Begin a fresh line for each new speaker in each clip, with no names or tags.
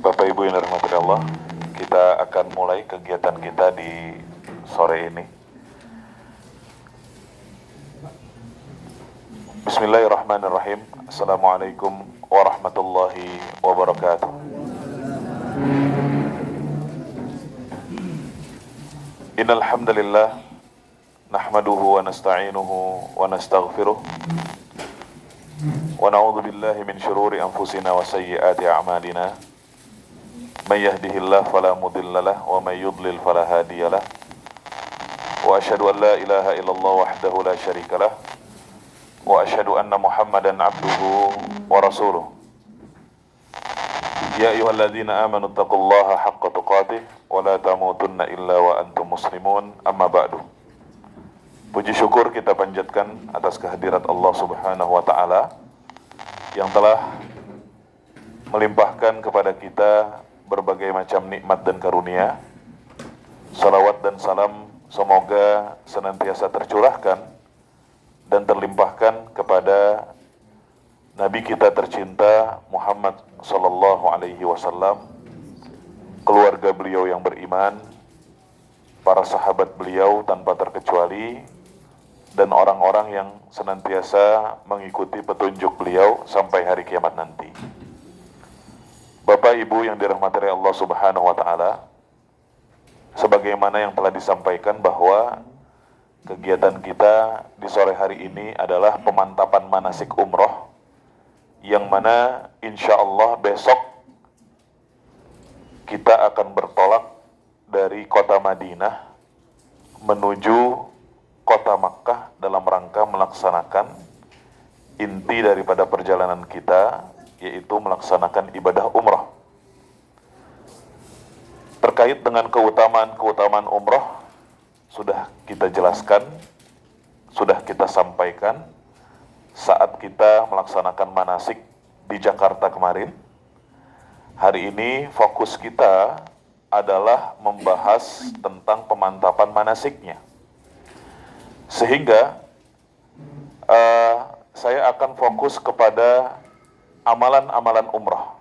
Bapak Ibu yang dirahmati Allah, kita akan mulai kegiatan kita di sore ini. Bismillahirrahmanirrahim. Assalamualaikum warahmatullahi wabarakatuh. Innal hamdalillah nahmaduhu wa nasta'inuhu wa nastaghfiruh wa na'udzu billahi min syururi anfusina wa sayyiati a'malina. May yahdihillahu fala mudilla lahu wa may yudlil fala hadiya lahu. Wa asyhadu an la ilaha illallah wahdahu la syarika lahu wa asyhadu anna Muhammadan 'abduhu wa rasuluh. Ya ayyuhalladzina amanu taqullaha haqqa tuqatih wa la tamutunna illa wa antum muslimun. Amma ba'du. Puji syukur kita panjatkan atas kehadirat Allah Subhanahu wa taala yang telah melimpahkan kepada kita berbagai macam nikmat dan karunia. Salawat dan salam semoga senantiasa tercurahkan dan terlimpahkan kepada Nabi kita tercinta Muhammad sallallahu alaihi wasallam, keluarga beliau yang beriman, para sahabat beliau tanpa terkecuali, dan orang-orang yang senantiasa mengikuti petunjuk beliau sampai hari kiamat nanti. Bapak Ibu yang dirahmati Allah Subhanahu wa taala, sebagaimana yang telah disampaikan bahwa kegiatan kita di sore hari ini adalah pemantapan manasik umroh, yang mana insya Allah besok kita akan bertolak dari kota Madinah menuju kota Makkah dalam rangka melaksanakan inti daripada perjalanan kita, yaitu melaksanakan ibadah umrah. Terkait dengan keutamaan umrah sudah kita jelaskan, sudah kita sampaikan saat kita melaksanakan manasik di Jakarta kemarin. Hari ini fokus kita adalah membahas tentang pemantapan manasiknya. Sehingga saya akan fokus kepada amalan-amalan umrah.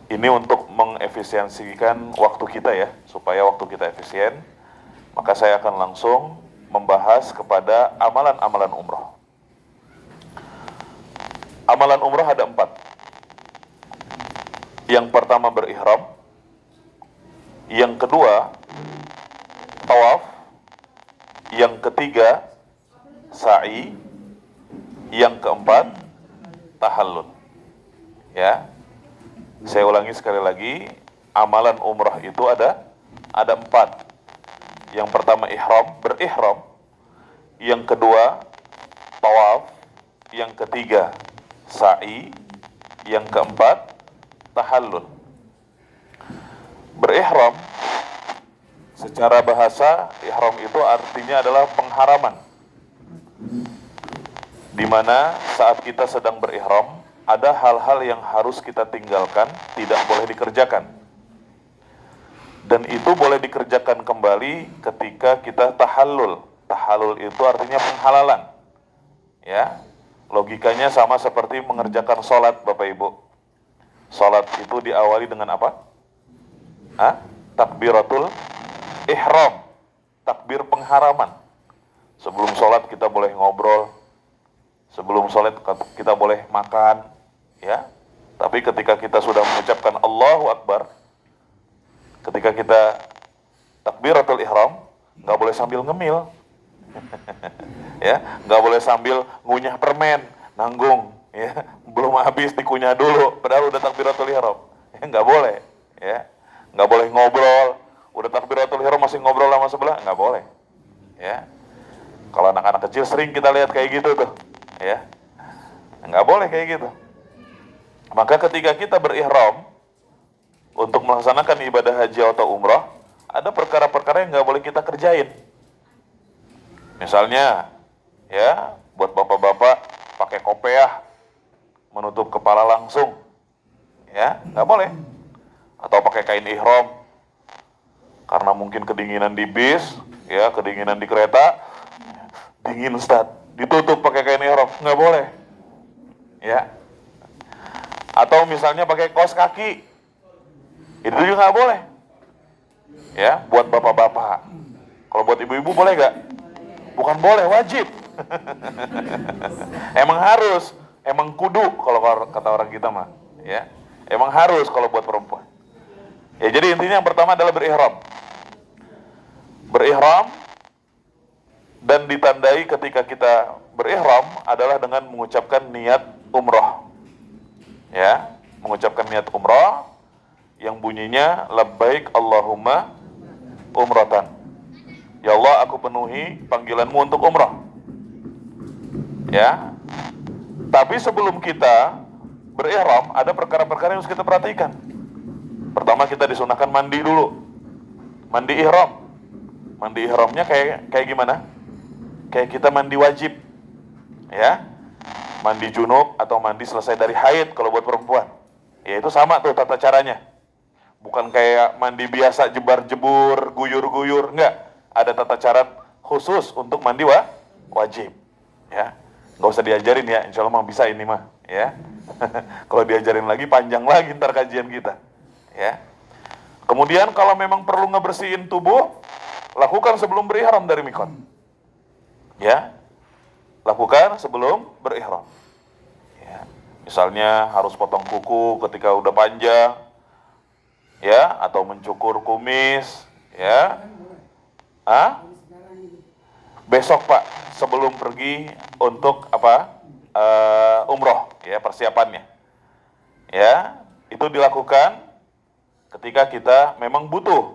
Ini untuk mengefisiensikan waktu kita ya, supaya waktu kita efisien. Maka saya akan langsung membahas kepada amalan-amalan umrah. Amalan umrah ada 4. Yang pertama berihram, yang kedua tawaf, yang ketiga sa'i, yang keempat tahallul. Ya, saya ulangi sekali lagi, amalan umrah itu ada 4. Yang pertama berihram, yang kedua tawaf, yang ketiga sa'i, yang keempat tahallul. Berihram secara bahasa, ihram itu artinya adalah pengharaman, di mana saat kita sedang berihram ada hal-hal yang harus kita tinggalkan, tidak boleh dikerjakan. Dan itu boleh dikerjakan kembali ketika kita tahallul. Tahallul itu artinya penghalalan. Ya, logikanya sama seperti mengerjakan sholat, Bapak Ibu. Sholat itu diawali dengan apa? Takbiratul ihram, takbir pengharaman. Sebelum sholat kita boleh ngobrol, sebelum sholat kita boleh makan, ya. Tapi ketika kita sudah mengucapkan Allahu Akbar, ketika kita takbiratul ihram, nggak boleh sambil ngemil, ya, nggak boleh sambil ngunyah permen, nanggung, ya, belum habis dikunyah dulu, padahal udah takbiratul ihram, ya, nggak boleh, ya, nggak boleh ngobrol. Udah takbiratul ihram masih ngobrol sama sebelah, nggak boleh. Ya, kalau anak-anak kecil sering kita lihat kayak gitu tuh, ya, nggak boleh kayak gitu. Maka ketika kita berihram untuk melaksanakan ibadah haji atau umrah, ada perkara-perkara yang nggak boleh kita kerjain. Misalnya, ya, buat bapak-bapak pakai kopiah menutup kepala langsung, ya, nggak boleh. Atau pakai kain ihram. Karena mungkin kedinginan di bis, ya, kedinginan di kereta, dingin Ustaz, ditutup pakai kain ihram, nggak boleh, ya. Atau misalnya pakai kaos kaki, itu juga nggak boleh. Ya, buat bapak-bapak. Kalau buat ibu-ibu boleh nggak? Bukan boleh, wajib. Emang harus, emang kudu kalau kata orang kita mah. Ya, emang harus kalau buat perempuan. Ya, jadi intinya yang pertama adalah berihram. Berihram dan ditandai ketika kita berihram adalah dengan mengucapkan niat umrah. Ya, mengucapkan niat umrah yang bunyinya labbaik Allahumma umratan. Ya Allah, aku penuhi panggilanmu untuk umrah. Ya. Tapi sebelum kita berihram ada perkara-perkara yang harus kita perhatikan. Pertama, kita disunahkan mandi dulu. Mandi ihram. Mandi ihramnya kayak gimana? Kayak kita mandi wajib. Ya. Mandi junub atau mandi selesai dari haid kalau buat perempuan. Ya itu sama tuh tata caranya. Bukan kayak mandi biasa jebar-jebur, guyur-guyur, enggak. Ada tata cara khusus untuk mandi wajib. Ya. Nggak usah diajarin ya, insya Allah mah bisa ini mah, ya. Kalau diajarin lagi panjang lagi ntar kajian kita, ya. Kemudian kalau memang perlu ngebersihin tubuh, lakukan sebelum berihram dari mikot, ya. Lakukan sebelum berihram. Ya. Misalnya harus potong kuku ketika udah panjang, ya, atau mencukur kumis, ya. Besok Pak, sebelum pergi untuk umroh, ya, persiapannya, ya, itu dilakukan ketika kita memang butuh,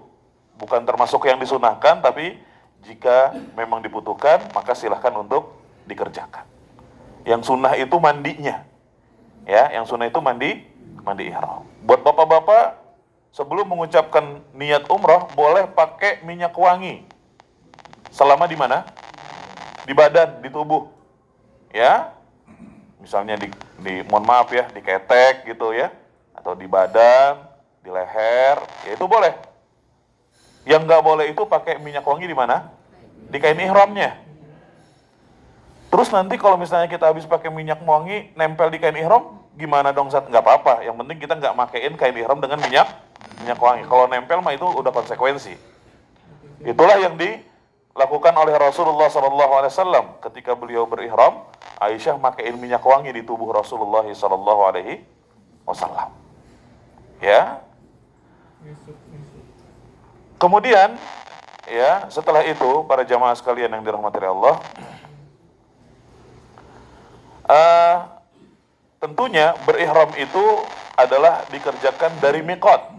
bukan termasuk yang disunahkan, tapi jika memang dibutuhkan maka silahkan untuk dikerjakan. Yang sunnah itu mandinya, ya, yang sunnah itu mandi ihram. Buat bapak-bapak sebelum mengucapkan niat umroh boleh pakai minyak wangi. Selama di mana? Di badan, di tubuh. Ya. Misalnya mohon maaf ya, di ketek gitu ya, atau di badan, di leher, ya itu boleh. Yang nggak boleh itu pakai minyak wangi di mana? Di kain ihramnya. Terus nanti kalau misalnya kita habis pakai minyak wangi nempel di kain ihram, gimana dong Zat? Nggak apa-apa. Yang penting kita nggak makein kain ihram dengan minyak wangi. Kalau nempel mah itu udah konsekuensi. Itulah yang dilakukan oleh Rasulullah SAW ketika beliau berihram. Aisyah makein minyak wangi di tubuh Rasulullah SAW. Ya. Kemudian, ya, setelah itu para jamaah sekalian yang dirahmati Allah, tentunya berihram itu adalah dikerjakan dari miqat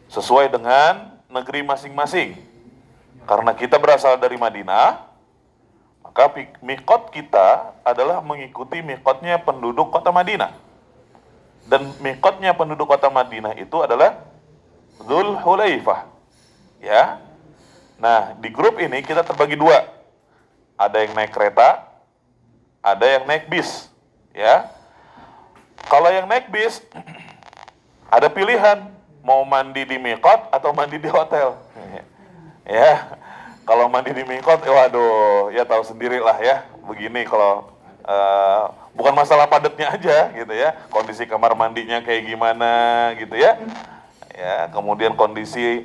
sesuai dengan negeri masing-masing. Karena kita berasal dari Madinah, maka miqat kita adalah mengikuti miqatnya penduduk kota Madinah. Dan miqatnya penduduk kota Madinah itu adalah Dzul Hulaifah. Ya. Nah, di grup ini kita terbagi dua. Ada yang naik kereta, ada yang naik bis. Ya. Kalau yang naik bis ada pilihan mau mandi di miqat atau mandi di hotel. Ya. Kalau mandi di miqat, waduh, ya tahu sendiri lah ya. Begini kalau bukan masalah padatnya aja gitu ya, kondisi kamar mandinya kayak gimana gitu ya. Ya, kemudian kondisi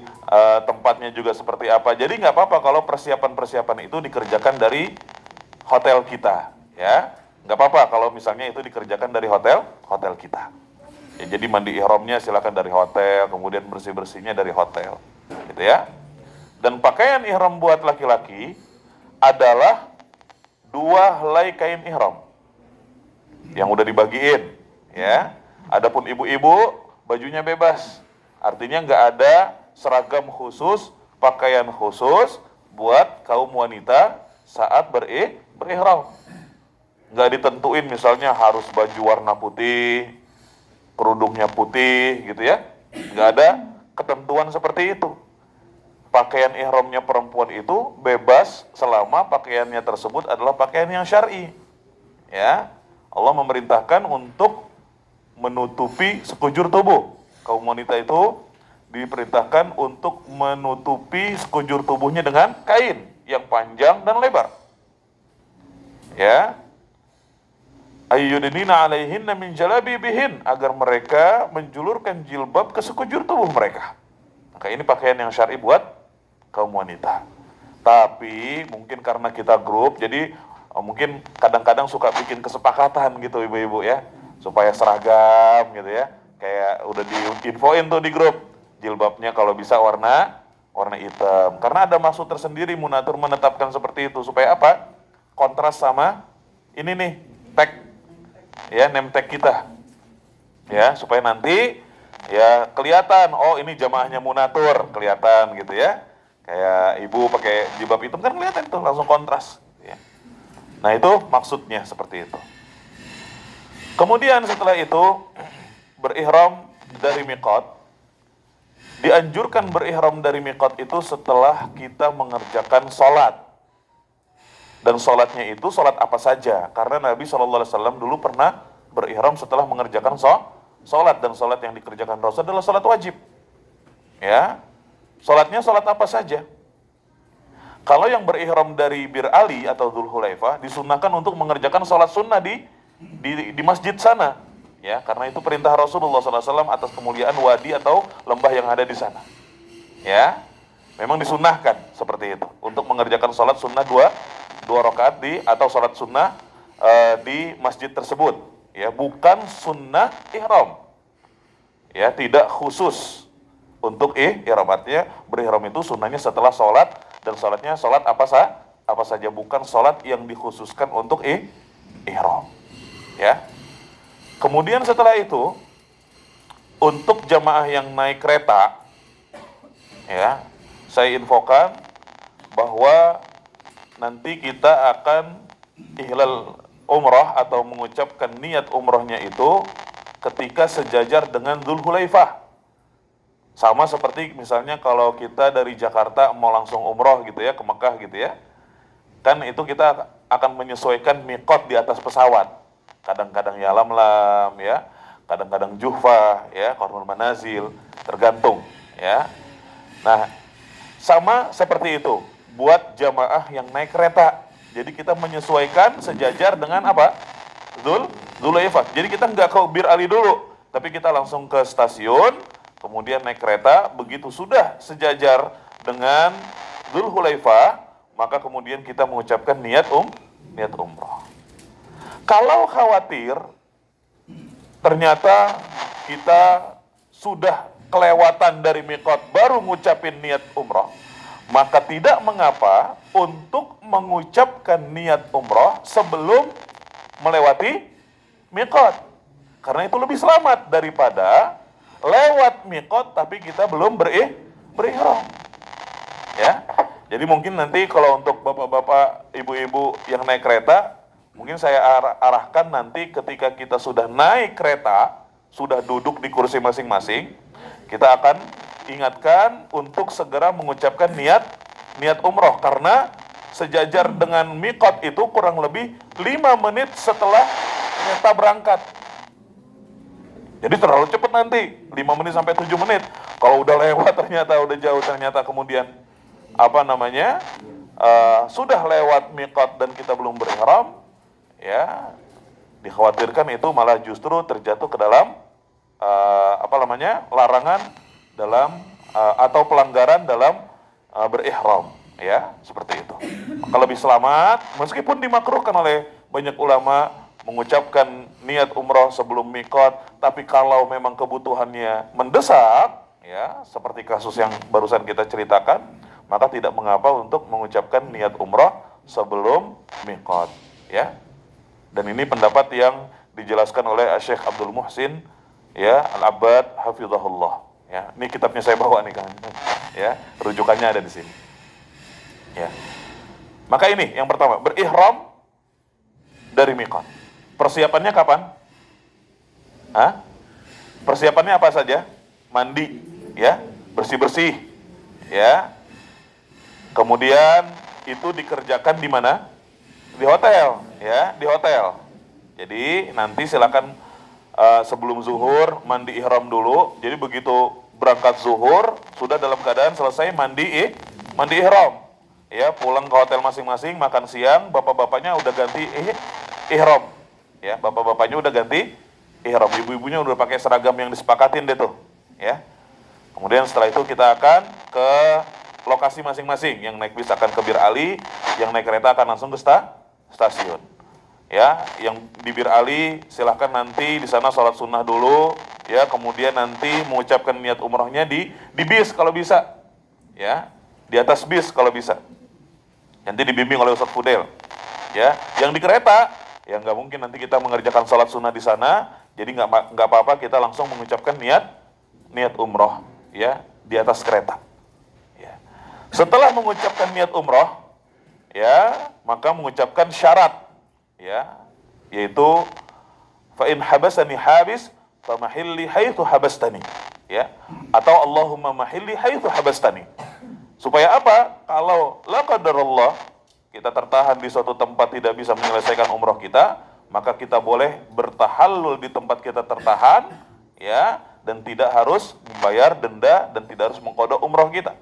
tempatnya juga seperti apa. Jadi nggak apa-apa kalau persiapan-persiapan itu dikerjakan dari hotel kita, ya. Nggak apa-apa kalau misalnya itu dikerjakan dari hotel kita. Ya, jadi mandi ihramnya silakan dari hotel, kemudian bersih-bersihnya dari hotel, gitu ya. Dan pakaian ihram buat laki-laki adalah 2 helai kain ihram yang udah dibagiin, ya. Adapun ibu-ibu bajunya bebas, artinya nggak ada seragam khusus, pakaian khusus buat kaum wanita saat berihram. Nggak ditentuin misalnya harus baju warna putih, kerudungnya putih, gitu ya. Nggak ada ketentuan seperti itu. Pakaian ihramnya perempuan itu bebas selama pakaiannya tersebut adalah pakaian yang syar'i. Ya, Allah memerintahkan untuk menutupi sekujur tubuh. Kaum wanita itu diperintahkan untuk menutupi sekujur tubuhnya dengan kain yang panjang dan lebar. Ya. ayyudnina alaihinna min jalabibihin, agar mereka menjulurkan jilbab ke sekujur tubuh mereka. Maka ini pakaian yang syar'i buat kaum wanita. Tapi mungkin karena kita grup, jadi mungkin kadang-kadang suka bikin kesepakatan gitu ibu-ibu ya, supaya seragam gitu ya. Kayak udah diinfoin tuh di grup, jilbabnya kalau bisa warna hitam. Karena ada maksud tersendiri Munatur menetapkan seperti itu, supaya apa? Kontras sama ini nih, tag ya, name tag kita. Ya, supaya nanti ya kelihatan, oh ini jamaahnya Munatur, kelihatan gitu ya. Kayak ibu pakai jilbab hitam kan kelihatan tuh, langsung kontras ya. Nah, itu maksudnya seperti itu. Kemudian setelah itu berihram dari miqat. Dianjurkan berihram dari miqat itu setelah kita mengerjakan sholat. Dan sholatnya itu sholat apa saja. Karena Nabi SAW dulu pernah berihram setelah mengerjakan sholat. Dan sholat yang dikerjakan Rasul adalah sholat wajib. Ya, sholatnya sholat apa saja. Kalau yang berihram dari Bir Ali atau Dzul Hulaifah, disunahkan untuk mengerjakan sholat sunnah di masjid sana. Ya, karena itu perintah Rasulullah SAW atas kemuliaan wadi atau lembah yang ada di sana. Ya, memang disunahkan seperti itu untuk mengerjakan sholat sunnah dua rakaat atau sholat sunnah di masjid tersebut. Ya, bukan sunnah ihram. Ya, tidak khusus untuk ihram. Artinya berihram itu sunnahnya setelah sholat, dan sholatnya sholat apa saja, bukan sholat yang dikhususkan untuk ihram. Ya. Kemudian setelah itu, untuk jamaah yang naik kereta, ya, saya infokan bahwa nanti kita akan ihlal umrah atau mengucapkan niat umrahnya itu ketika sejajar dengan Dzul Hulaifah. Sama seperti misalnya kalau kita dari Jakarta mau langsung umrah gitu ya, ke Mekah gitu ya. Kan itu kita akan menyesuaikan miqat di atas pesawat. Kadang-kadang Yalamlam ya, kadang-kadang Juhfah ya, Qarnul Manazil, tergantung ya. Nah, sama seperti itu buat jamaah yang naik kereta. Jadi kita menyesuaikan sejajar dengan apa? Dzul Hulaifah. Jadi kita nggak ke Bir Ali dulu, tapi kita langsung ke stasiun, kemudian naik kereta. Begitu sudah sejajar dengan Dzul Hulaifah, maka kemudian kita mengucapkan niat umrah. Kalau khawatir ternyata kita sudah kelewatan dari miqat baru ngucapin niat umrah, maka tidak mengapa untuk mengucapkan niat umrah sebelum melewati miqat. Karena itu lebih selamat daripada lewat miqat tapi kita belum berihram. Ya. Jadi mungkin nanti kalau untuk bapak-bapak, ibu-ibu yang naik kereta, mungkin saya arahkan nanti ketika kita sudah naik kereta, sudah duduk di kursi masing-masing, kita akan ingatkan untuk segera mengucapkan niat umroh, karena sejajar dengan miqat itu kurang lebih 5 menit setelah kereta berangkat. Jadi terlalu cepat nanti, 5 menit sampai 7 menit. Kalau udah lewat ternyata udah jauh, ternyata kemudian sudah lewat miqat dan kita belum berihram, ya dikhawatirkan itu malah justru terjatuh ke dalam larangan dalam atau pelanggaran dalam berihram, ya, seperti itu. Maka lebih selamat, meskipun dimakruhkan oleh banyak ulama mengucapkan niat umrah sebelum miqat, tapi kalau memang kebutuhannya mendesak, ya, seperti kasus yang barusan kita ceritakan, maka tidak mengapa untuk mengucapkan niat umrah sebelum miqat, ya. Dan ini pendapat yang dijelaskan oleh Syekh Abdul Muhsin, ya, Al-Abbad hafizahullah. Ya, ini kitabnya saya bawa nih kan. Ya, rujukannya ada di sini. Ya. Maka ini yang pertama, berihram dari miqat. Persiapannya kapan? Persiapannya apa saja? Mandi, ya, bersih-bersih, ya. Kemudian itu dikerjakan di mana? Di hotel, ya, di hotel. Jadi nanti silakan sebelum zuhur mandi ihram dulu. Jadi begitu berangkat zuhur sudah dalam keadaan selesai mandi ihram. Ya, pulang ke hotel masing-masing, makan siang, bapak-bapaknya udah ganti ihram. Ya, bapak-bapaknya udah ganti ihram, ibu-ibunya udah pakai seragam yang disepakatin deh tuh, ya. Kemudian setelah itu kita akan ke lokasi masing-masing. Yang naik bis akan ke Bir Ali, yang naik kereta akan langsung ke stasiun. Ya, yang di Bir Ali silahkan nanti di sana sholat sunnah dulu, ya. Kemudian nanti mengucapkan niat umrohnya di bis kalau bisa, ya. Di atas bis kalau bisa. Nanti dibimbing oleh Ustadz Fudel, ya. Yang di kereta, ya nggak mungkin nanti kita mengerjakan sholat sunnah di sana, jadi nggak apa-apa kita langsung mengucapkan niat umroh, ya, di atas kereta. Ya. Setelah mengucapkan niat umroh, ya, maka mengucapkan syarat, ya, yaitu fa in habasani habis fa mahilli haitsu habastani, ya, atau Allahumma mahilli haitsu habastani. Supaya apa? Kalau la qadarullah kita tertahan di suatu tempat tidak bisa menyelesaikan umroh kita, maka kita boleh bertahallul di tempat kita tertahan, ya, dan tidak harus membayar denda dan tidak harus mengqada umroh kita.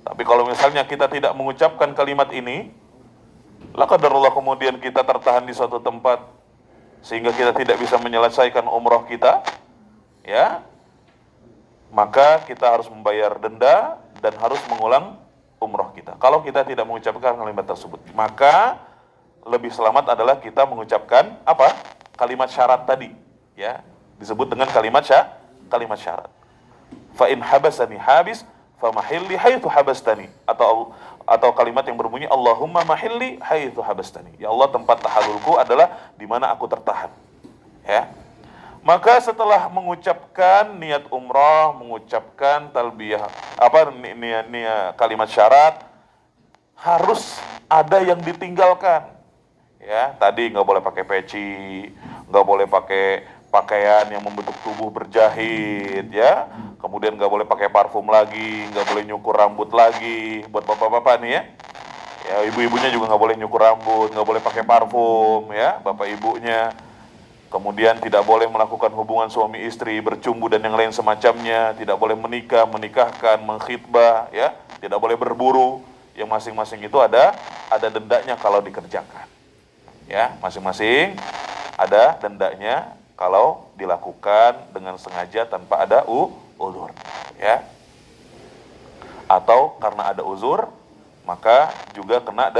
Tapi kalau misalnya kita tidak mengucapkan kalimat ini, la qadarullah, kemudian kita tertahan di suatu tempat sehingga kita tidak bisa menyelesaikan umroh kita, ya, maka kita harus membayar denda dan harus mengulang umroh kita. Kalau kita tidak mengucapkan kalimat tersebut, maka lebih selamat adalah kita mengucapkan apa? Kalimat syarat tadi, ya, disebut dengan kalimat syarat. Fa in habasani habis fa mahilli haitsu habastani, atau kalimat yang berbunyi Allahumma mahilli haitsu habastani. Ya Allah, tempat tahallulku adalah di mana aku tertahan. Ya. Maka setelah mengucapkan niat umrah, mengucapkan talbiyah, niat kalimat syarat, harus ada yang ditinggalkan. Ya, tadi nggak boleh pakai peci, nggak boleh pakai pakaian yang membentuk tubuh berjahit, ya. Kemudian nggak boleh pakai parfum lagi, nggak boleh nyukur rambut lagi. Buat bapak-bapak nih, ya. Ya, ibu-ibunya juga nggak boleh nyukur rambut, nggak boleh pakai parfum, ya, bapak ibunya. Kemudian tidak boleh melakukan hubungan suami istri, bercumbu dan yang lain semacamnya. Tidak boleh menikahkan, mengkhitbah, ya. Tidak boleh berburu. Yang masing-masing itu ada dendanya kalau dikerjakan. Ya, masing-masing ada dendanya kalau dilakukan dengan sengaja tanpa ada uzur, ya. Atau karena ada uzur, maka juga kena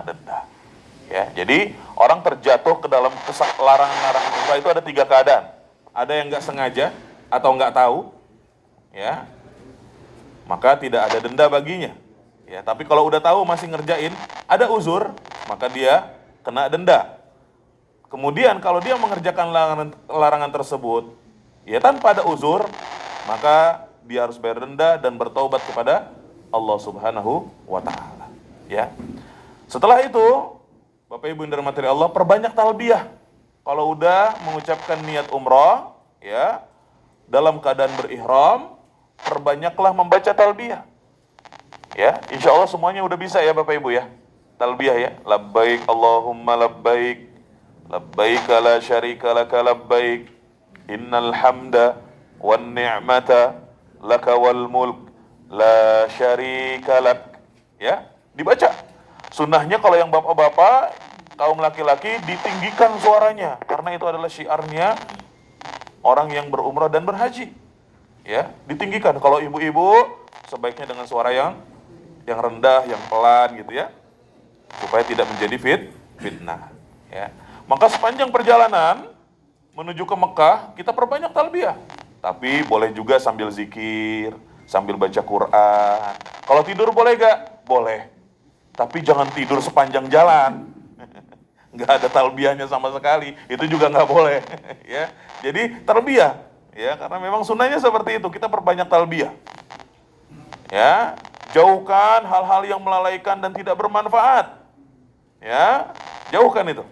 denda. Ya, jadi orang terjatuh ke dalam larangan-larangan umrah itu ada 3 keadaan. Ada yang nggak sengaja atau nggak tahu, ya, maka tidak ada denda baginya. Ya, tapi kalau udah tahu masih ngerjain, ada uzur, maka dia kena denda. Kemudian kalau dia mengerjakan larangan tersebut, ya tanpa ada uzur, maka dia harus bayar denda dan bertaubat kepada Allah Subhanahu wa Ta'ala. Ya. Setelah itu, Bapak Ibu yang dirahmati Allah, perbanyak talbiyah. Kalau udah mengucapkan niat umrah, ya, dalam keadaan berihram, perbanyaklah membaca talbiyah. Ya, insya Allah semuanya udah bisa ya Bapak Ibu, ya. Talbiyah, ya. Labbaik Allahumma labbaik, labbaik la syarika laka labbaik, innal hamda wan ni'mata laka wal mulk la syarika lak. Ya, dibaca. Sunnahnya kalau yang bapak-bapak, kaum laki-laki ditinggikan suaranya, karena itu adalah syiarnya orang yang berumrah dan berhaji. Ya, ditinggikan. Kalau ibu-ibu sebaiknya dengan suara yang rendah, yang pelan gitu, ya, supaya tidak menjadi fitnah. Ya, maka sepanjang perjalanan menuju ke Mekah kita perbanyak talbiyah. Tapi boleh juga sambil zikir, sambil baca Quran. Kalau tidur boleh gak? Boleh. Tapi jangan tidur sepanjang jalan. Nggak ada talbiyahnya sama sekali. Itu juga nggak boleh. Ya, jadi talbiyah. Ya, karena memang sunnahnya seperti itu. Kita perbanyak talbiyah. Ya, jauhkan hal-hal yang melalaikan dan tidak bermanfaat. Ya, jauhkan itu.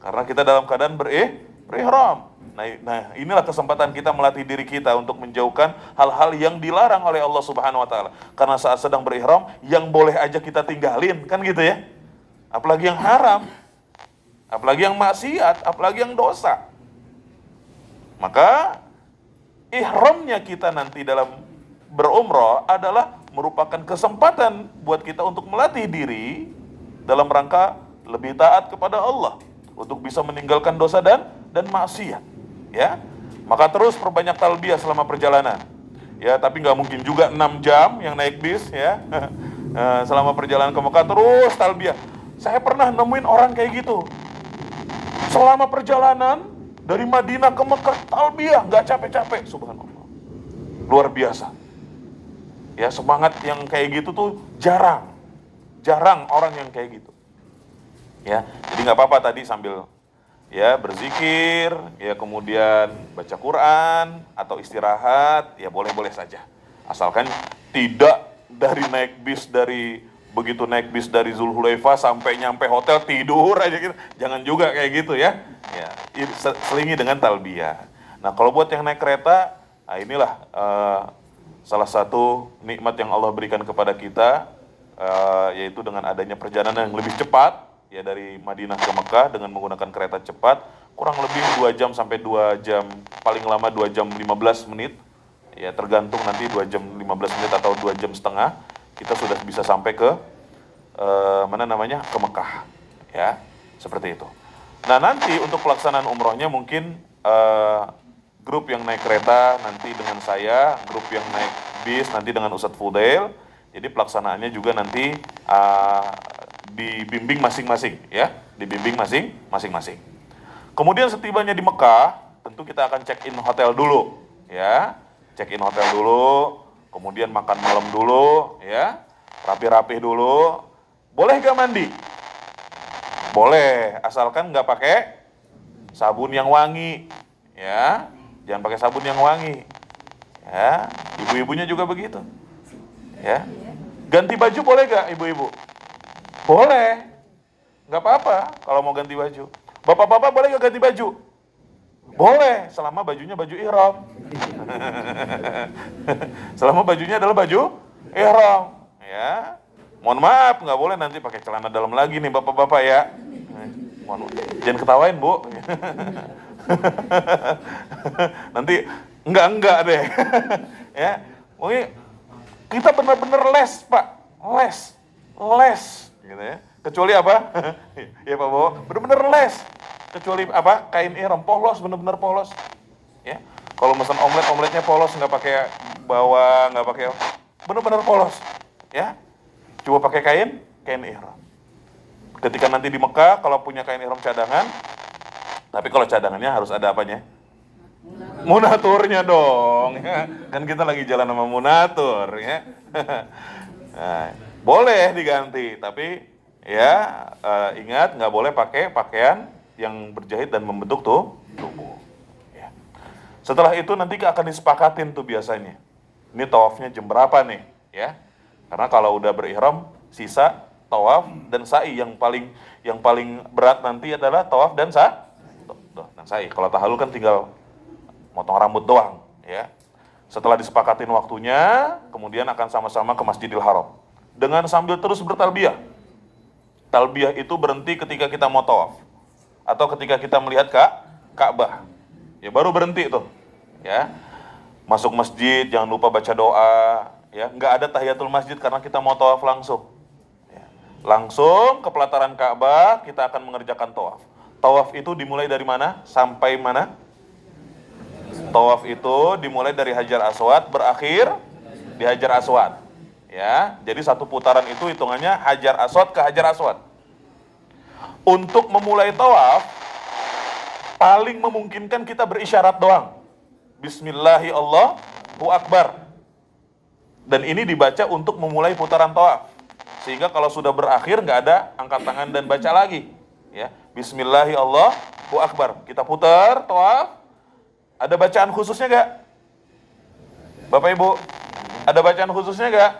Karena kita dalam keadaan berihram. Nah, inilah kesempatan kita melatih diri kita untuk menjauhkan hal-hal yang dilarang oleh Allah Subhanahu wa Ta'ala. Karena saat sedang berihram, yang boleh aja kita tinggalin, kan gitu, ya. Apalagi yang haram, apalagi yang maksiat, apalagi yang dosa. Maka ihramnya kita nanti dalam berumrah adalah merupakan kesempatan buat kita untuk melatih diri dalam rangka lebih taat kepada Allah. untuk bisa meninggalkan dosa dan maksiat. Ya, maka terus perbanyak talbiyah selama perjalanan. Ya, tapi nggak mungkin juga 6 jam yang naik bis ya. Selama perjalanan ke Mekah terus talbiyah. Saya pernah nemuin orang kayak gitu. Selama perjalanan dari Madinah ke Mekah talbiyah nggak capek-capek, subhanallah. Luar biasa. Ya, semangat yang kayak gitu tuh jarang orang yang kayak gitu. Ya, jadi nggak apa-apa tadi sambil ya berzikir, ya kemudian baca Quran atau istirahat, ya boleh-boleh saja. Asalkan tidak begitu naik bis dari Zulhulaifah sampai nyampe hotel tidur aja gitu. Jangan juga kayak gitu ya. Ya, selingi dengan talbiyah. Nah, kalau buat yang naik kereta, nah inilah salah satu nikmat yang Allah berikan kepada kita, yaitu dengan adanya perjalanan yang lebih cepat ya dari Madinah ke Mekah dengan menggunakan kereta cepat, kurang lebih 2 jam sampai 2 jam, paling lama 2 jam 15 menit. Ya, tergantung nanti 2 jam 15 menit atau 2 jam setengah kita sudah bisa sampai ke ke Mekah. Ya, seperti itu. Nah, nanti untuk pelaksanaan umrohnya mungkin grup yang naik kereta nanti dengan saya, grup yang naik bis nanti dengan Ustadz Fudail. Jadi pelaksanaannya juga nanti dibimbing masing-masing ya, dibimbing masing-masing. Kemudian setibanya di Mekah, tentu kita akan check-in hotel dulu ya. Check-in hotel dulu, kemudian makan malam dulu ya. Rapi-rapi dulu. Boleh gak mandi? Boleh, asalkan nggak pakai sabun yang wangi ya. Jangan pakai sabun yang wangi ya. Ibu-ibunya juga begitu ya. Ganti baju boleh gak ibu-ibu? Boleh, nggak apa-apa kalau mau ganti baju. Bapak-bapak boleh gak ganti baju? Boleh, selama bajunya baju ihram. Selama bajunya adalah baju ihram ya. Mohon maaf, nggak boleh nanti pakai celana dalam lagi nih bapak-bapak ya. Jangan ketawain bu. Nanti enggak deh. Ya, mungkin kita benar-benar les pak, les, gitu ya. Kecuali apa? Ya Pak Bowo, benar-benar les. Kecuali apa? Kain ihram polos, benar-benar polos. Ya, kalau pesan omeletnya polos, nggak pakai bawang, nggak pakai, benar-benar polos. Ya, coba pakai kain ihram. Ketika nanti di Mekah, kalau punya kain ihram cadangan, tapi kalau cadangannya harus ada apanya? Munaturnya dong, ya. Kan kita lagi jalan sama munatur, ya. Nah, boleh diganti, tapi ya ingat nggak boleh pakai pakaian yang berjahit dan membentuk tubuh. Ya. Setelah itu nanti akan disepakatin tuh biasanya. Ini tawafnya jam berapa nih, ya? Karena kalau udah berihram, sisa tawaf dan sa'i yang paling berat nanti adalah tawaf dan sa'i. Kalau tahallul kan tinggal motong rambut doang, ya. Setelah disepakatin waktunya, kemudian akan sama-sama ke Masjidil Haram dengan sambil terus bertalbiyah. Talbiyah itu berhenti ketika kita mau tawaf atau ketika kita melihat Ka'bah. Ya baru berhenti tuh, ya. Masuk masjid jangan lupa baca doa, ya. Nggak ada tahiyatul masjid karena kita mau tawaf langsung. Ya. Langsung ke pelataran Ka'bah kita akan mengerjakan tawaf. Tawaf itu dimulai dari mana sampai mana? Tawaf itu dimulai dari Hajar Aswad, berakhir di Hajar Aswad. Ya, jadi satu putaran itu hitungannya Hajar Aswad ke Hajar Aswad. Untuk memulai tawaf, paling memungkinkan kita berisyarat doang. Bismillahi Allahu Akbar. Dan ini dibaca untuk memulai putaran tawaf. Sehingga kalau sudah berakhir nggak ada angkat tangan dan baca lagi. Ya, Bismillahi Allahu Akbar. Kita putar tawaf. Ada bacaan khususnya gak? Bapak Ibu, ada bacaan khususnya gak?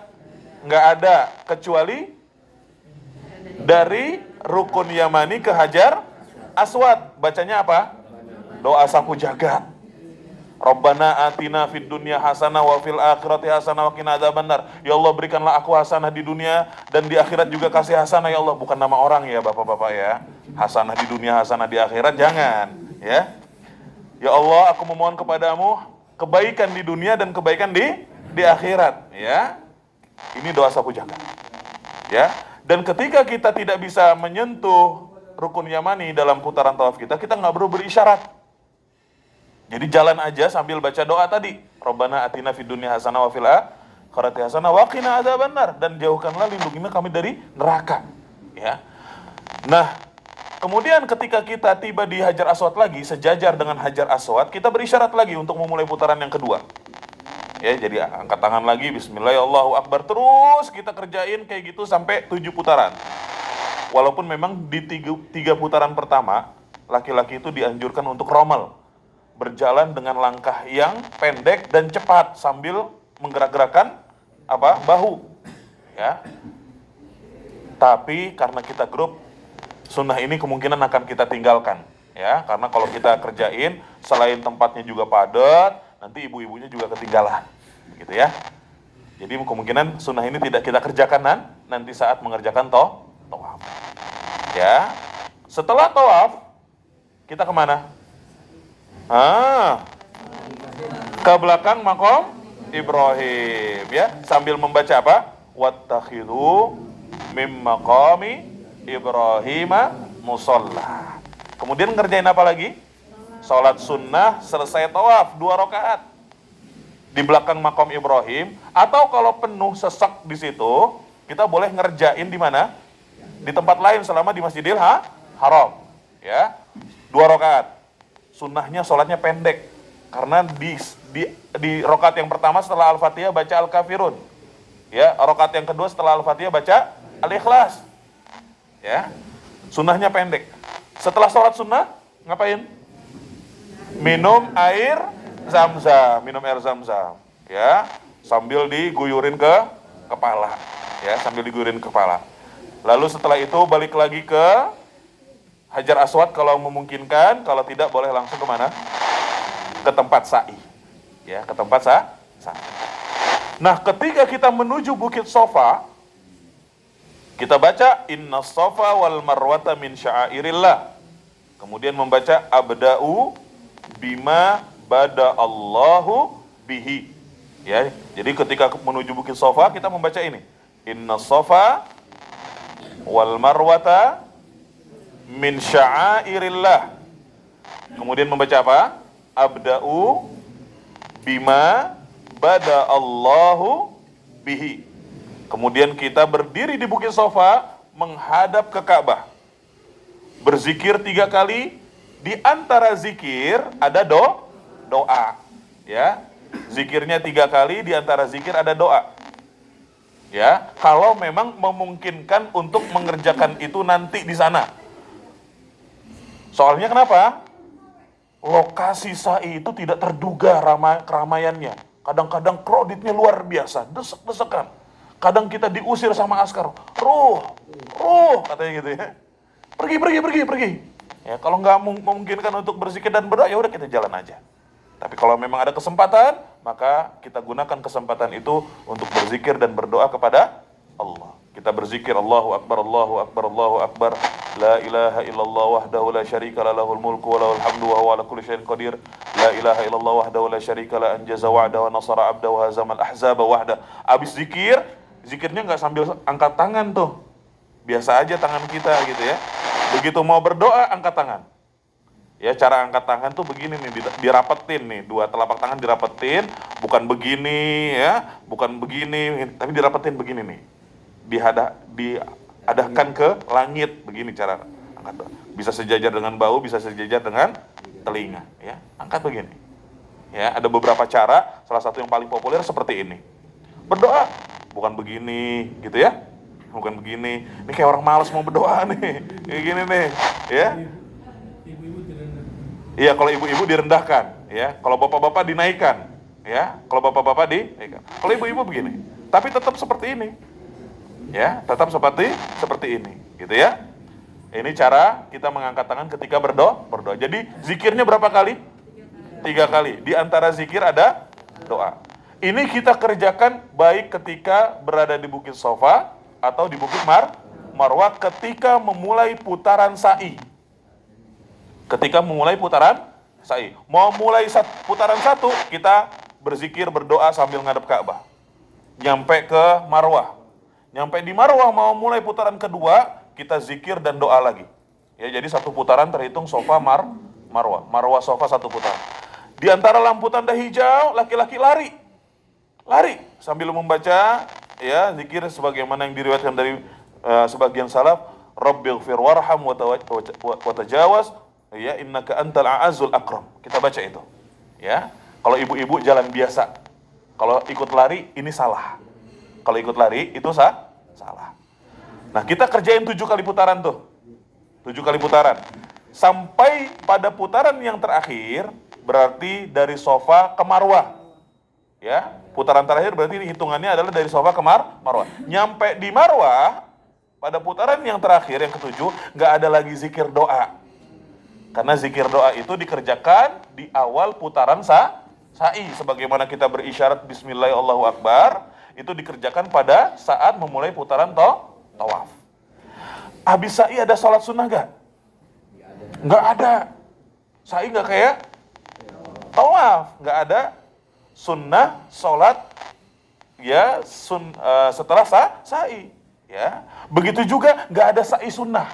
Nggak ada, kecuali dari Rukun Yamani ke Hajar Aswad. Bacanya apa? Doa sapu jagat. Rabbana atina fid dunya hasanah wa fil akhirati hasanah wa qina adzabannar. Ya Allah, berikanlah aku hasanah di dunia dan di akhirat juga kasih hasanah ya Allah. Bukan nama orang ya Bapak-bapak ya. Hasanah di dunia, hasanah di akhirat jangan, ya. Ya Allah, aku memohon kepadamu kebaikan di dunia dan kebaikan di akhirat, ya. Ini doa sapu jagat. Ya. Dan ketika kita tidak bisa menyentuh rukun yamani dalam putaran tawaf kita nggak perlu berisyarat. Jadi jalan aja sambil baca doa tadi. Rabbana atina fid dunya hasanah wa fil akhirati hasanah wa qina adzabannar, dan jauhkanlah, lindungilah kami dari neraka. Ya. Nah, kemudian ketika kita tiba di Hajar Aswad lagi, sejajar dengan Hajar Aswad, kita berisyarat lagi untuk memulai putaran yang kedua. Ya, jadi angkat tangan lagi, bismillah, Allahu Akbar, terus kita kerjain kayak gitu sampai 7 putaran. Walaupun memang di 3 putaran pertama, laki-laki itu dianjurkan untuk romel, berjalan dengan langkah yang pendek dan cepat sambil menggerak-gerakkan bahu. Ya. Tapi karena kita grup, sunnah ini kemungkinan akan kita tinggalkan, ya, karena kalau kita kerjain selain tempatnya juga padat, nanti ibu-ibunya juga ketinggalan, gitu ya. Jadi kemungkinan sunnah ini tidak kita kerjakan nanti saat mengerjakan tawaf. Ya, setelah tawaf kita kemana? Ke belakang maqam Ibrahim, ya, sambil membaca apa? Wattakhidhu mim maqami Ibrahima musalla. Kemudian ngerjain apa lagi? Salat sunnah selesai tawaf 2 rakaat di belakang makam Ibrahim, atau kalau penuh sesak di situ, kita boleh ngerjain di mana? Di tempat lain selama di Masjidil Haram. Ya, 2 rakaat. Sunnahnya salatnya pendek karena di rakaat yang pertama setelah Al-Fatihah baca Al-Kafirun. Ya, rakaat yang kedua setelah Al-Fatihah baca Al-Ikhlas. Ya, sunnahnya pendek. Setelah sholat sunnah, ngapain? Minum air zam-zam. Ya, sambil diguyurin ke kepala. Ya, sambil diguyurin ke kepala. Lalu setelah itu balik lagi ke Hajar Aswad kalau memungkinkan. Kalau tidak, boleh langsung kemana? Ke tempat sa'i. Ya, ke tempat sa'i. Nah, ketika kita menuju Bukit Sofa, kita baca inna safa wal marwata min sya'airillah. Kemudian membaca abda'u bima bada Allahu bihi. Ya, jadi ketika menuju Bukit Sofa kita membaca ini. Inna safa wal marwata min sya'airillah. Kemudian membaca apa? Abda'u bima bada Allahu bihi. Kemudian kita berdiri di Bukit Sofa menghadap ke Ka'bah. Berzikir 3 kali. Di antara zikir ada doa. Ya, zikirnya 3 kali, di antara zikir ada doa. Ya, kalau memang memungkinkan untuk mengerjakan itu nanti di sana. Soalnya kenapa? Lokasi sa'i itu tidak terduga keramaiannya. Kadang-kadang kreditnya luar biasa, desek-desekan. Kadang kita diusir sama askar, ruh, katanya gitu ya. Pergi. Ya, kalau nggak memungkinkan untuk berzikir dan berdoa, ya udah kita jalan aja. Tapi kalau memang ada kesempatan, maka kita gunakan kesempatan itu untuk berzikir dan berdoa kepada Allah. Kita berzikir Allahu Akbar, Allahu Akbar, Allahu Akbar. La ilaha illallah wahdahu la syarika la lahul mulku wa lahul hamdu wa huwa ala kulli syai'in qadir. La ilaha illallah wahdahu la syarika la anjaza wa'da wa nasara 'abda wa hazamal ahzaba wahda. Habis zikirnya nggak sambil angkat tangan tuh. Biasa aja tangan kita gitu ya. Begitu mau berdoa, angkat tangan. Ya, cara angkat tangan tuh begini nih, dirapetin nih, 2 telapak tangan dirapetin, bukan begini ya, bukan begini, tapi dirapetin begini nih. Diadahkan ke langit, begini cara angkat doa. Bisa sejajar dengan bahu, bisa sejajar dengan telinga, ya. Angkat begini. Ya, ada beberapa cara, salah satu yang paling populer seperti ini. Berdoa bukan begini, gitu ya. Bukan begini. Ini kayak orang malas mau berdoa nih. Kayak gini nih, ya. Iya, kalau ibu-ibu direndahkan, ya. Kalau bapak-bapak dinaikkan, ya. Kalau bapak-bapak dinaikkan. Kalau ibu-ibu begini. Tapi tetap seperti ini. Ya, tetap seperti ini, gitu ya. Ini cara kita mengangkat tangan ketika berdoa. Jadi zikirnya berapa kali? 3 kali. Di antara zikir ada doa. Ini kita kerjakan baik ketika berada di Bukit Sofa atau di Bukit Marwah ketika memulai putaran sa'i. Ketika memulai putaran sa'i. Mau mulai putaran 1, kita berzikir, berdoa sambil ngadep Ka'bah. Nyampe ke Marwah. Nyampe di Marwah mau mulai putaran kedua, kita zikir dan doa lagi. Ya, jadi satu putaran terhitung sofa marwah. Marwah sofa satu putaran. Di antara lampu tanda hijau, laki-laki lari sambil membaca ya zikir sebagaimana yang diriwayatkan dari sebagian salaf, Rabbighfir warham wa tajawaz, ya innaka antal a'azzul akram. Kita baca itu. Ya. Kalau ibu-ibu jalan biasa. Kalau ikut lari ini salah. Kalau ikut lari itu salah. Nah, kita kerjain 7 kali putaran tuh. 7 kali putaran. Sampai pada putaran yang terakhir, berarti dari sofa ke marwah. Ya, putaran terakhir berarti hitungannya adalah dari sofa ke marwah. Nyampe di marwah, pada putaran yang terakhir, yang ketujuh, nggak ada lagi zikir doa. Karena zikir doa itu dikerjakan di awal putaran sa'i. Sebagaimana kita berisyarat Bismillah Allahu Akbar, itu dikerjakan pada saat memulai putaran tawaf. Habis sa'i ada sholat sunnah gak? Nggak ada. Sa'i nggak kayak tawaf, nggak ada sunnah sholat ya setelah sa'i. Ya, begitu juga nggak ada sa'i sunnah.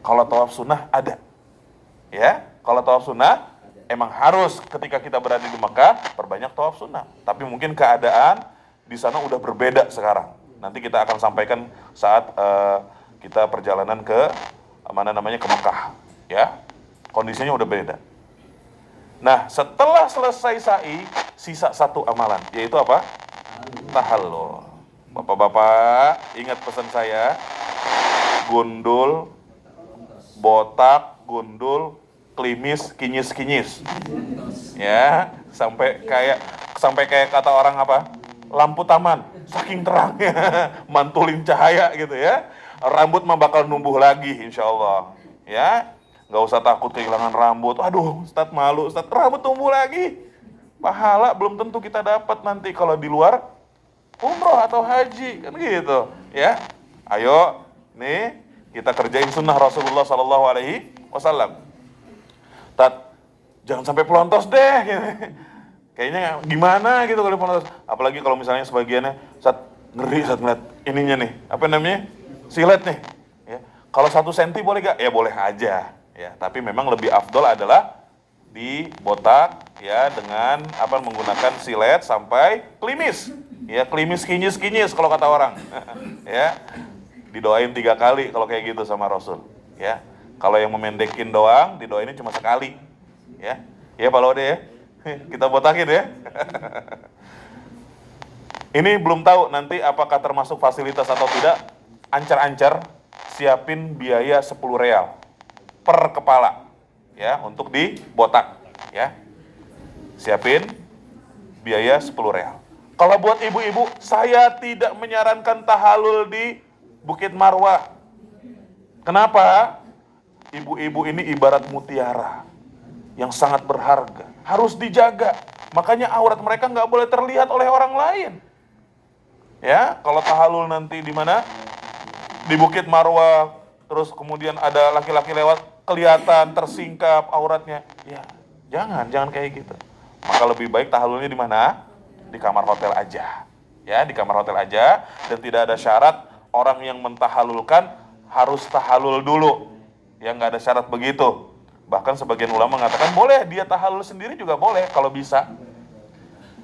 Kalau tawaf sunnah ada. Ya, kalau tawaf sunnah emang harus ketika kita berada di Mekah perbanyak tawaf sunnah. Tapi mungkin keadaan di sana udah berbeda sekarang. Nanti kita akan sampaikan saat kita perjalanan ke ke Mekah, ya. Kondisinya udah beda. Nah, setelah selesai sa'i, sisa satu amalan, yaitu apa? Tahallul. Bapak-bapak, ingat pesan saya, gundul, botak, gundul, klimis, kinyis. Ya, sampai kayak kata orang apa? Lampu taman, saking terangnya, mantulin cahaya gitu ya. Rambut mah bakal numbuh lagi insya Allah. Ya, nggak usah takut kehilangan rambut. Aduh, Ustadz malu, Ustadz rambut tumbuh lagi. Pahala belum tentu kita dapat nanti kalau di luar umroh atau haji kan gitu. Ya, ayo nih kita kerjain sunnah Rasulullah Sallallahu Alaihi Wasallam. Jangan sampai pelontos deh. Gitu. Kayaknya gimana gitu kalau pelontos. Apalagi kalau misalnya sebagiannya ngeri saat ngeliat ininya nih. Apa namanya? Silet nih. Ya. Kalau 1 senti boleh gak? Ya boleh aja. Ya, tapi memang lebih afdol adalah dibotak ya dengan menggunakan silet sampai klimis. Ya, klimis kinyis kalau kata orang. Ya. Didoain 3 kali kalau kayak gitu sama Rasul. Ya. Kalau yang memendekin doang, didoainnya cuma sekali. Ya. Ya Pak Lode ya. Kita botakin ya. Ini belum tahu nanti apakah termasuk fasilitas atau tidak. Ancar-ancar siapin biaya 10 real per kepala ya untuk dibotak ya. Siapin biaya 10 real. Kalau buat ibu-ibu, saya tidak menyarankan tahallul di Bukit Marwah. Kenapa? Ibu-ibu ini ibarat mutiara yang sangat berharga, harus dijaga. Makanya aurat mereka nggak boleh terlihat oleh orang lain. Ya, kalau tahallul nanti di mana? Di Bukit Marwah, terus kemudian ada laki-laki lewat, kelihatan tersingkap auratnya. Ya, jangan kayak gitu. Maka lebih baik tahallulnya di mana? Di kamar hotel aja. Ya, di kamar hotel aja dan tidak ada syarat orang yang mentahallulkan harus tahallul dulu. Ya, nggak ada syarat begitu. Bahkan sebagian ulama mengatakan boleh dia tahallul sendiri juga boleh kalau bisa.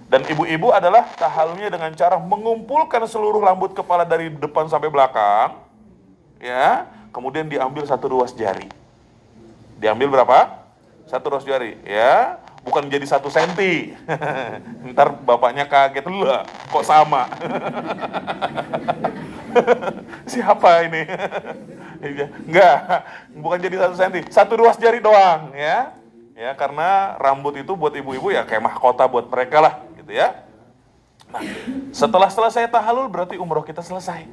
Dan ibu-ibu adalah tahallulnya dengan cara mengumpulkan seluruh rambut kepala dari depan sampai belakang. Ya, kemudian diambil 1 ruas jari. Diambil berapa? 1 ruas jari, ya. Bukan jadi 1 senti. Ntar bapaknya kaget, lah, kok sama? Siapa ini? Enggak, bukan jadi 1 senti, 1 ruas jari doang, ya. Ya, karena rambut itu buat ibu-ibu ya kayak mahkota buat mereka lah, gitu ya. Nah, setelah selesai tahallul berarti umroh kita selesai.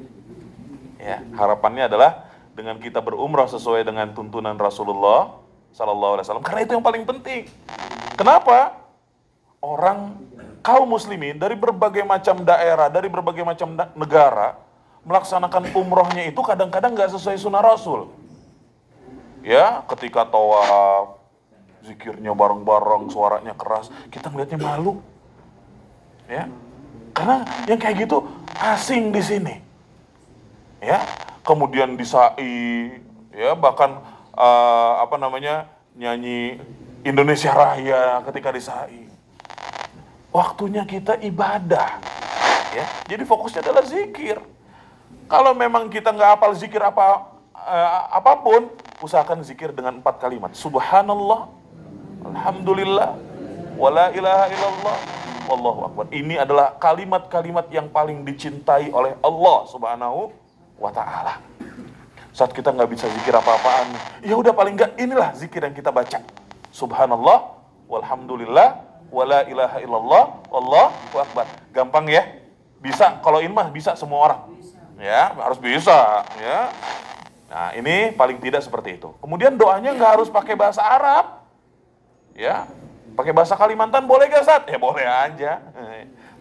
Ya, harapannya adalah dengan kita berumrah sesuai dengan tuntunan Rasulullah Sallallahu Alaihi Wasallam. Karena itu yang paling penting. Kenapa? Kaum muslimin dari berbagai macam daerah, dari berbagai macam negara melaksanakan umrohnya itu kadang-kadang nggak sesuai sunnah Rasul. Ya, ketika tawaf, zikirnya bareng-bareng, suaranya keras, kita ngeliatnya malu. Ya, karena yang kayak gitu asing di sini. Ya, kemudian di sa'i ya bahkan nyanyi Indonesia Raya ketika di sa'i. Waktunya kita ibadah, ya. Jadi fokusnya adalah zikir. Kalau memang kita nggak hafal zikir apapun, usahakan zikir dengan 4 kalimat. Subhanallah, alhamdulillah, wala ilaha illallah, wallahu akbar. Ini adalah kalimat-kalimat yang paling dicintai oleh Allah Subhanahu wa ta'ala. Saat kita nggak bisa zikir apa-apaan, ya udah paling nggak inilah zikir yang kita baca. Subhanallah, walhamdulillah, wala ilaha illallah, wallahu akbar. Gampang ya? Bisa, kalau ini mah bisa semua orang. Ya, harus bisa, ya. Nah, ini paling tidak seperti itu. Kemudian doanya nggak harus pakai bahasa Arab. Ya, pakai bahasa Kalimantan boleh gak, Sat? Ya boleh aja.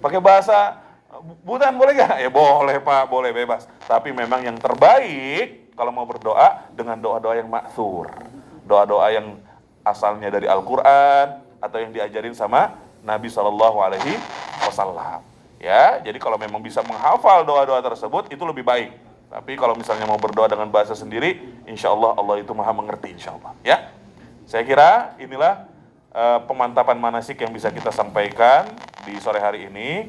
Pakai bahasa Butan boleh gak? Ya boleh, Pak, boleh, bebas. Tapi memang yang terbaik kalau mau berdoa dengan doa-doa yang ma'thur. Doa-doa yang asalnya dari Al-Quran atau yang diajarin sama Nabi SAW. Ya, jadi kalau memang bisa menghafal doa-doa tersebut itu lebih baik. Tapi kalau misalnya mau berdoa dengan bahasa sendiri, insya Allah Allah itu maha mengerti, insya Allah. Ya, saya kira inilah pemantapan manasik yang bisa kita sampaikan di sore hari ini.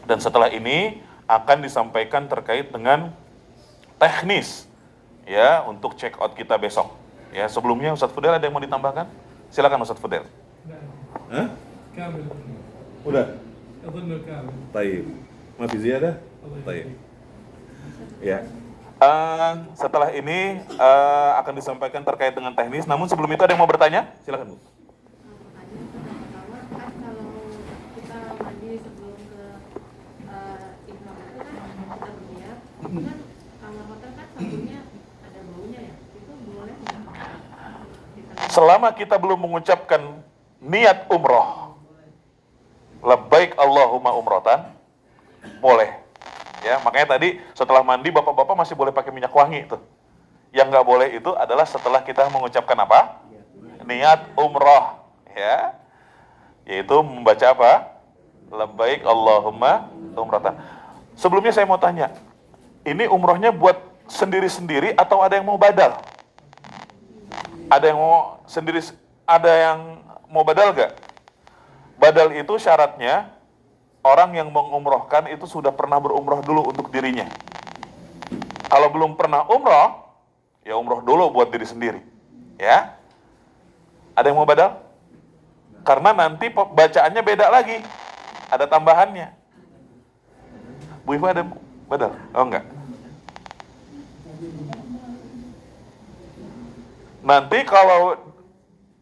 Dan setelah ini akan disampaikan terkait dengan teknis, ya, untuk check out kita besok. Ya, sebelumnya Ustadz Fudel ada yang mau ditambahkan? Silakan Ustadz Fudel. Hah?
Kamil.
Udah.
أظن كامل.
Taib. Ma fi ziyadah? Taib. Ya. Setelah ini akan disampaikan terkait dengan teknis. Namun sebelum itu ada yang mau bertanya? Silakan, Bu.
Pertama kan kalau kita mandi sebelum ke ihram itu kan kita berniat, itu kan kamar hotel kan sabunnya ada baunya ya, itu boleh nggak?
Selama kita belum mengucapkan niat umroh, labbaik Allahumma umrotan, boleh. Ya, makanya tadi setelah mandi bapak-bapak masih boleh pakai minyak wangi tuh. Yang nggak boleh itu adalah setelah kita mengucapkan apa? Niat umroh, ya. Yaitu membaca apa? Labbaik Allahumma umrotan. Sebelumnya saya mau tanya, ini umrohnya buat sendiri-sendiri atau ada yang mau badal? Ada yang mau sendiri, ada yang mau badal gak? Badal itu syaratnya orang yang mengumrohkan itu sudah pernah berumroh dulu untuk dirinya. Kalau belum pernah umroh, ya umroh dulu buat diri sendiri. Ya, ada yang mau badal? Karena nanti bacaannya beda lagi, ada tambahannya. Bu Iva ada badal? Oh enggak. Nanti kalau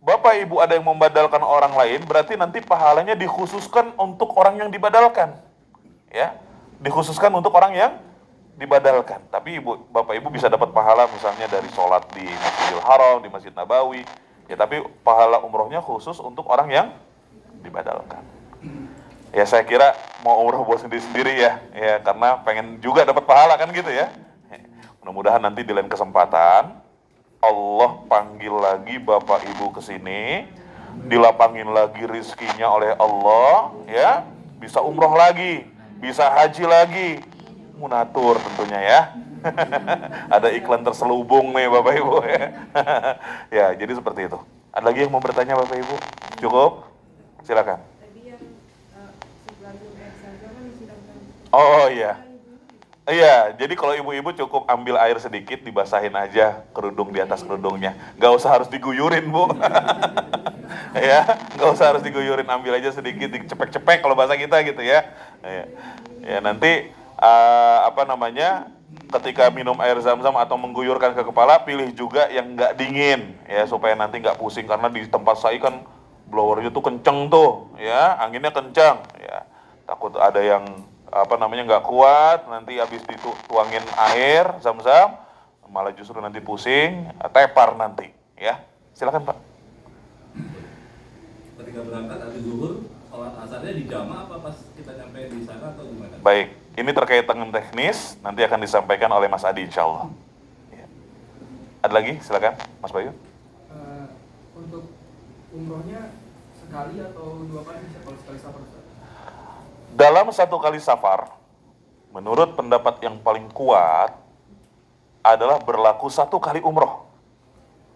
Bapak Ibu ada yang membadalkan orang lain, berarti nanti pahalanya dikhususkan untuk orang yang dibadalkan. Ya, dikhususkan untuk orang yang dibadalkan. Tapi Bapak Ibu bisa dapat pahala misalnya dari sholat di Masjidil Haram, di Masjid Nabawi. Ya, tapi pahala umrohnya khusus untuk orang yang dibadalkan. Ya, saya kira mau umroh buat sendiri-sendiri ya, karena pengen juga dapat pahala kan gitu ya. Mudah-mudahan nanti di lain kesempatan Allah panggil lagi Bapak Ibu ke sini, dilapangin lagi rizkinya oleh Allah, ya, bisa umroh lagi, bisa haji lagi, munatur tentunya ya. Ada iklan terselubung nih Bapak Ibu ya. Ya, jadi seperti itu. Ada lagi yang mau bertanya Bapak Ibu? Cukup? Silakan.
Tadi yang sebelah saja kan disidangkan.
Oh iya. Iya, jadi kalau ibu-ibu cukup ambil air sedikit, dibasahin aja kerudung di atas kerudungnya. Nggak usah harus diguyurin, Bu. Ya, nggak usah harus diguyurin, ambil aja sedikit, dicepek-cepek kalau bahasa kita gitu ya. Ya, nanti ketika minum air zam-zam atau mengguyurkan ke kepala, pilih juga yang nggak dingin, ya, supaya nanti nggak pusing, karena di tempat saya kan blowernya tuh kenceng tuh, ya, anginnya kencang, ya. Takut ada yang nggak kuat, nanti habis dituangin air zam-zam malah justru nanti pusing, tepar nanti, ya. Silakan Pak.
Ketika berangkat habis zuhur, sholat asarnya di jamaah apa pas kita nyampe di sana atau gimana?
Baik, ini terkait dengan teknis, nanti akan disampaikan oleh Mas Adi insya Allah. Ya. Ada lagi? Silakan Mas Bayu.
Untuk umrohnya sekali atau 2 kali bisa kalau sekali safar?
Dalam 1 kali safar, menurut pendapat yang paling kuat, adalah berlaku 1 kali umroh.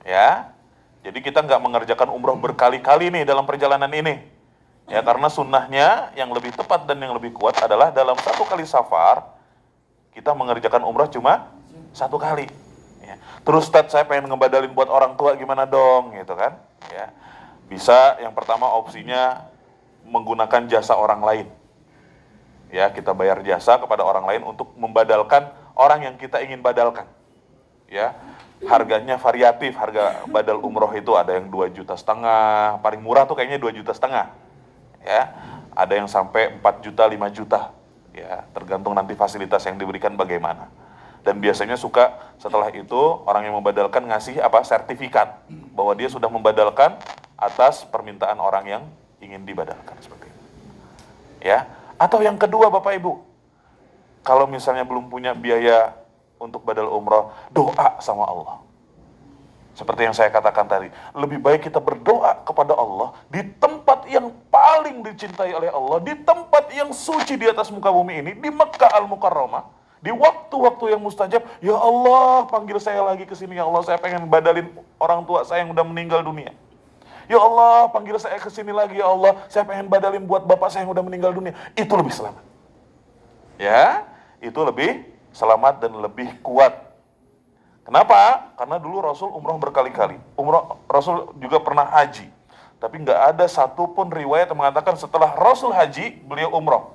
Ya, jadi kita nggak mengerjakan umroh berkali-kali nih dalam perjalanan ini. Ya, karena sunnahnya yang lebih tepat dan yang lebih kuat adalah dalam 1 kali safar, kita mengerjakan umroh cuma 1 kali. Ya. Terus Ustaz, saya pengen ngebadalin buat orang tua gimana dong, gitu kan? Ya, bisa yang pertama opsinya menggunakan jasa orang lain. Ya, kita bayar jasa kepada orang lain untuk membadalkan orang yang kita ingin badalkan. Ya, harganya variatif, harga badal umroh itu ada yang 2,5 juta, paling murah tuh kayaknya 2,5 juta. Ya, ada yang sampai 4 juta, 5 juta. Ya, tergantung nanti fasilitas yang diberikan bagaimana. Dan biasanya suka setelah itu orang yang membadalkan ngasih sertifikat bahwa dia sudah membadalkan atas permintaan orang yang ingin dibadalkan, seperti itu. Ya, atau yang kedua Bapak Ibu, kalau misalnya belum punya biaya untuk badal umroh, doa sama Allah. Seperti yang saya katakan tadi, lebih baik kita berdoa kepada Allah di tempat yang paling dicintai oleh Allah, di tempat yang suci di atas muka bumi ini, di Mekkah Al-Mukarramah, di waktu-waktu yang mustajab. Ya Allah, panggil saya lagi ke sini ya Allah, saya pengen badalin orang tua saya yang udah meninggal dunia. Ya Allah, panggil saya ke sini lagi ya Allah, saya pengen badalin buat bapak saya yang udah meninggal dunia. Itu lebih selamat. Ya, itu lebih selamat dan lebih kuat. Kenapa? Karena dulu Rasul umroh berkali-kali. Rasul juga pernah haji. Tapi nggak ada satupun riwayat yang mengatakan setelah Rasul haji, beliau umroh.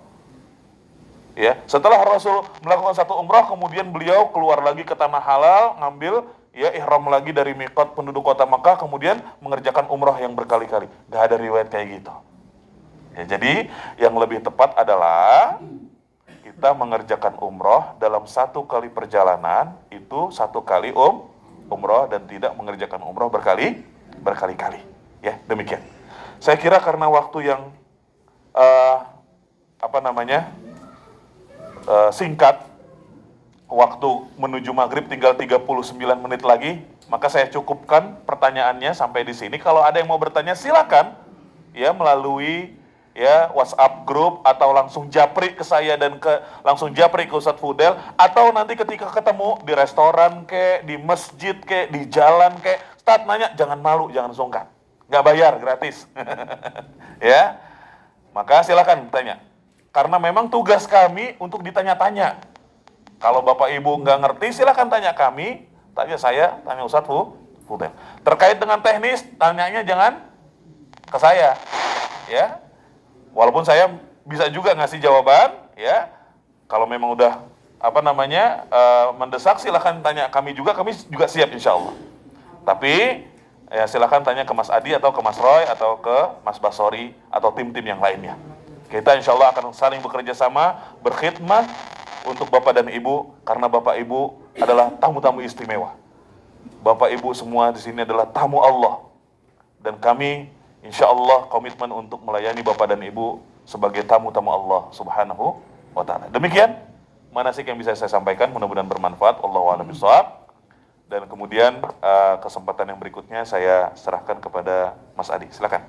Ya, setelah Rasul melakukan 1 umroh, kemudian beliau keluar lagi ke tanah halal, ngambil ihram lagi dari miqat penduduk kota Makkah, kemudian mengerjakan umroh yang berkali-kali. Nggak ada riwayat kayak gitu. Ya, jadi yang lebih tepat adalah kita mengerjakan umroh dalam 1 kali perjalanan, itu 1 kali umroh, dan tidak mengerjakan umroh berkali-kali. Ya, demikian. Saya kira karena waktu yang singkat, waktu menuju maghrib tinggal 39 menit lagi, maka saya cukupkan pertanyaannya sampai di sini. Kalau ada yang mau bertanya silakan ya melalui WhatsApp grup, atau langsung japri ke saya dan langsung japri ke Ustadz Fudel, atau nanti ketika ketemu di restoran di masjid di jalan Ustadz nanya, jangan malu, jangan sungkan, nggak bayar, gratis. Ya, maka silakan tanya, karena memang tugas kami untuk ditanya-tanya. Kalau Bapak Ibu nggak ngerti, silakan tanya kami, tanya saya, tanya Ustadz Fudel. Terkait dengan teknis, tanyanya jangan ke saya, ya. Walaupun saya bisa juga ngasih jawaban, ya. Kalau memang udah mendesak, silakan tanya kami juga siap insya Allah. Tapi ya silakan tanya ke Mas Adi atau ke Mas Roy atau ke Mas Basori atau tim-tim yang lainnya. Kita insya Allah akan saling bekerja sama, berkhidmat untuk Bapak dan Ibu, karena Bapak Ibu adalah tamu-tamu istimewa. Bapak Ibu semua di sini adalah tamu Allah, dan kami insya Allah komitmen untuk melayani Bapak dan Ibu sebagai tamu-tamu Allah Subhanahu wa Ta'ala. Demikian manasik yang bisa saya sampaikan, mudah-mudahan bermanfaat. Wallahu a'lam bishawab. Dan kemudian kesempatan yang berikutnya saya serahkan kepada Mas Adi. Silakan.